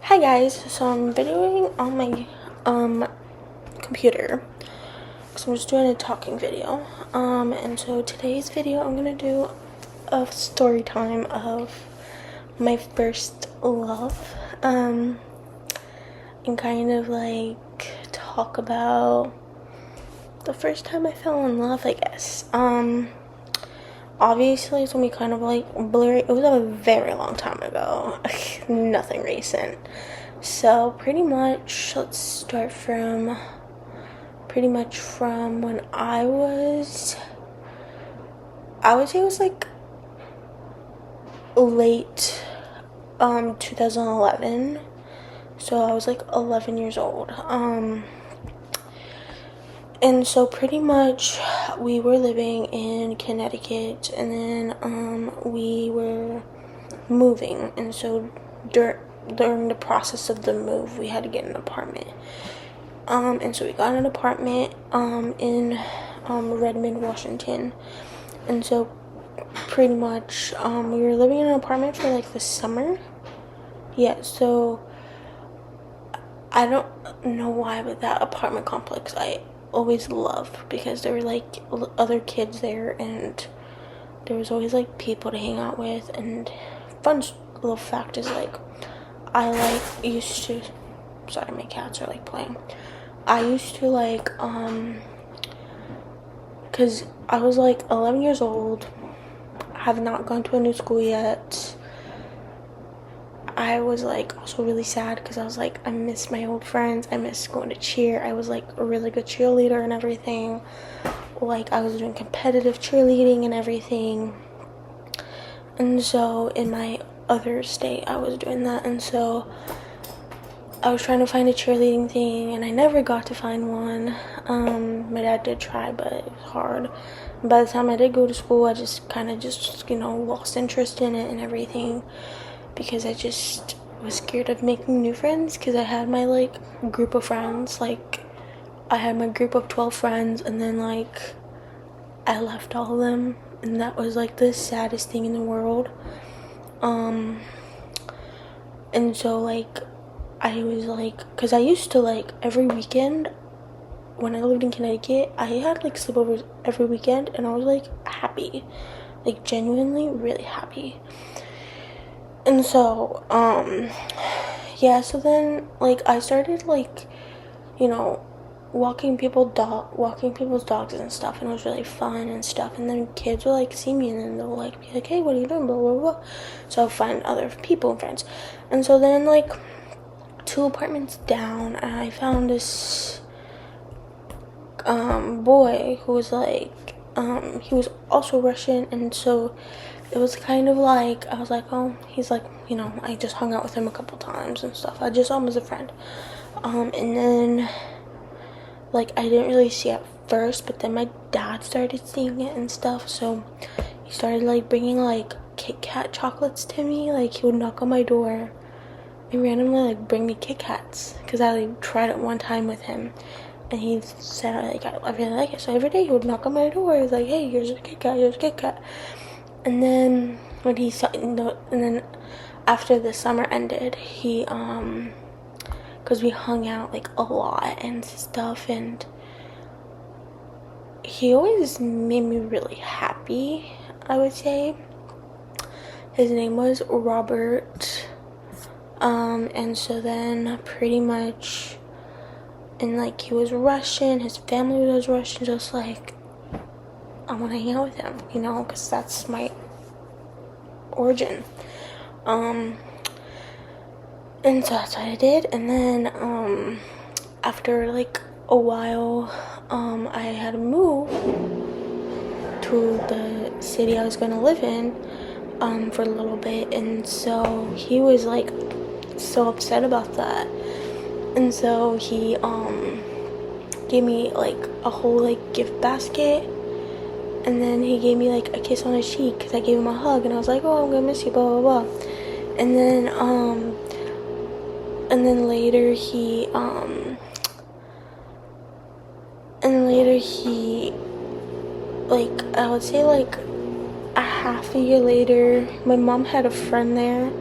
Hi guys, so I'm videoing on my computer because I'm just doing a talking video. And so today's video I'm gonna do a story time of my first love. And kind of like talk about the first time I fell in love, I guess. Obviously it's gonna be kind of like blurry. It was a very long time ago. Nothing recent. So pretty much let's start from when I would say it was like late 2011. So I was like 11 years old. And so pretty much we were living in Connecticut, and then we were moving, and so during the process of the move we had to get an apartment. And so we got an apartment in Redmond, Washington. And so pretty much we were living in an apartment for like the summer. Yeah, so I don't know why, but that apartment complex I always loved because there were like other kids there, and there was always like people to hang out with. And fun little fact is like I like used to, sorry, my cats are like playing. I used to like because I was like 11 years old, have not gone to a new school yet. I was like also really sad because I was like, I miss my old friends, I miss going to cheer. I was like a really good cheerleader and everything. Like I was doing competitive cheerleading and everything. And so in my other state I was doing that, and so I was trying to find a cheerleading thing and I never got to find one. My dad did try, but it was hard. By the time I did go to school, I just kind of lost interest in it and everything, because I just was scared of making new friends, because I had my like group of friends. Like I had my group of 12 friends, and then like I left all of them, and that was like the saddest thing in the world. And so like I was like, because I used to like every weekend when I lived in Connecticut, I had like sleepovers every weekend, and I was like happy, like genuinely really happy. And so yeah, so then like I started like, walking people's dogs and stuff, and it was really fun and stuff. And then kids would like see me, and then they'll like be like, hey, what are you doing, blah blah blah. So I'll find other people and friends. And so then like 2 apartments down, I found this boy who was like he was also Russian. And so it was kind of like, I was like, oh, he's like, I just hung out with him a couple times and stuff. I just saw him as a friend. And then like I didn't really see it at first, but then my dad started seeing it and stuff. So he started like bringing like Kit Kat chocolates to me. Like he would knock on my door and randomly like bring me Kit Kats, because I like tried it one time with him, and he said I really like it. So every day he would knock on my door. He was like, hey, here's a Kit Kat, here's a Kit Kat. And then when he saw, and then after the summer ended, he because we hung out like a lot and stuff, and he always made me really happy, I would say. His name was Robert. And so then pretty much, and like he was Russian, his family was Russian, just like I want to hang out with him, because that's my origin. And so that's what I did. And then after like a while, I had to move to the city I was going to live in for a little bit. And so he was like so upset about that, and so he gave me like a whole like gift basket. And then he gave me like a kiss on his cheek because I gave him a hug, and I was like, oh, I'm gonna miss you, blah blah blah. And then later he like, I would say like a half a year later, my mom had a friend there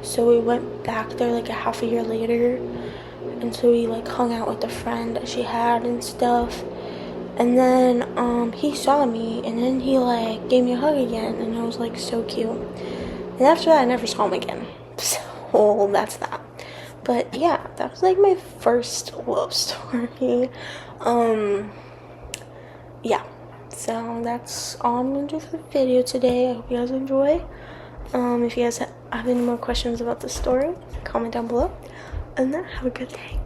So we went back there like a half a year later, and so we like hung out with a friend that she had and stuff. And then he saw me, and then he like gave me a hug again, and it was like so cute. And after that I never saw him again. So that's that. But yeah, that was like my first love story. Yeah, so that's all I'm gonna do for the video today. I hope you guys enjoy. If you guys have any more questions about the story, comment down below. And then have a good day.